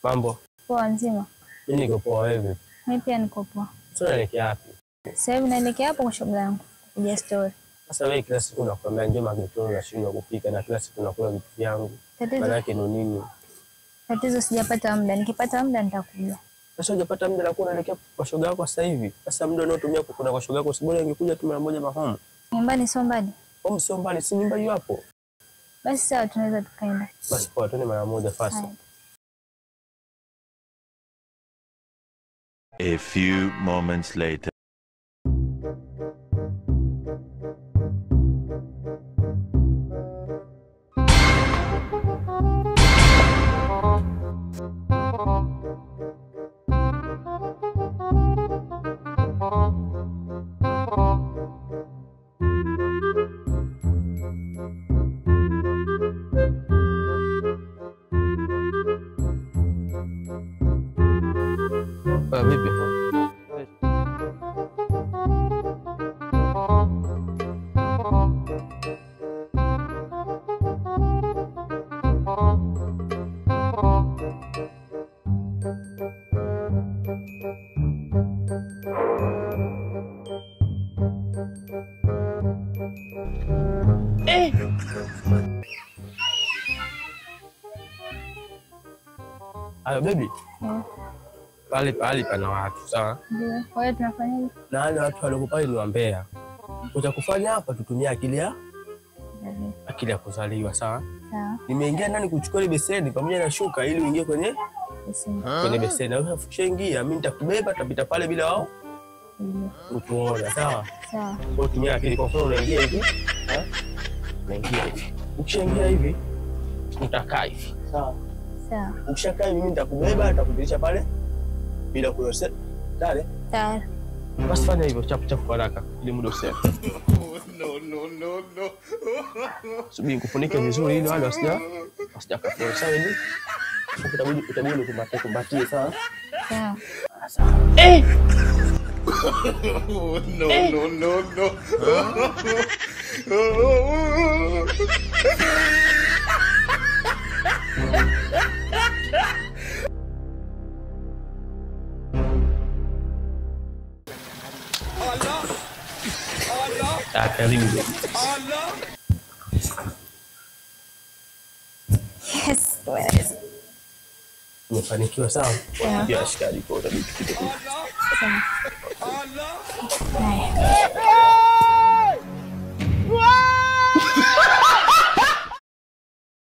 Mambo? Poa nzima. Mimi niko poa, wewe? Mimi pia niko poa. Sasa unaelekea wapi? Sasa hivi naelekea hapo kwa shoga yangu. Kupiga story. Sasa wewe kila siku unakwambia njoo magetoni unashindwa kupika na kila siku unakula vitu vyangu. Maana yake ni nini? Tatizo sijapata muda. Nikipata muda nitakuja. Sasa hujapata muda na kuwa unaelekea kwa shoga yako sasa hivi. Sasa muda unaotumia kukuna kwa shoga yako si bora ingekuja tu mara moja mahomu. Nyumbani sio mbali. Home sio mbali, si nyumba hiyo hapo. Basi sawa tunaweza tukaenda. Basi poa, twende mara moja fast. A few moments later. Vipi? Ayo baby. Pale pana watu, sawa? Ndio. Kwa hiyo tunafanyaje? Na wale watu walio pale ni wambea. Utakufanya hapa tutumia akili ya kuzaliwa, sawa? Sawa. Nimeingia ndani kuchukua ile beseni pamoja na shuka ili uingie kwenye beseni. Wewe ukishaingia mimi nitakubeba tutapita pale bila wao. Utuona, sawa? Sawa. Kwa tumia akili kwa mfano unaingia hivi. Unaingia hivi. Ukishaingia hivi utakaa hivi. Sawa? Sawa. Ukishakaa hivi mimi nitakubeba nitakupitisha pale bila kuyose. Tayari? Tayari. Basi fanya hivyo chapu haraka ili muda useme. No. Subiri kufunike vizuri ili wale wasijakapoa. Sawa hivi? Utabidi kumbatie, sawa? Sawa. Sawa. No. Karibu. Yes. Well. Umefanikiwa, sawa? Pia shikaji kwa utabidi kidogo. Sawa.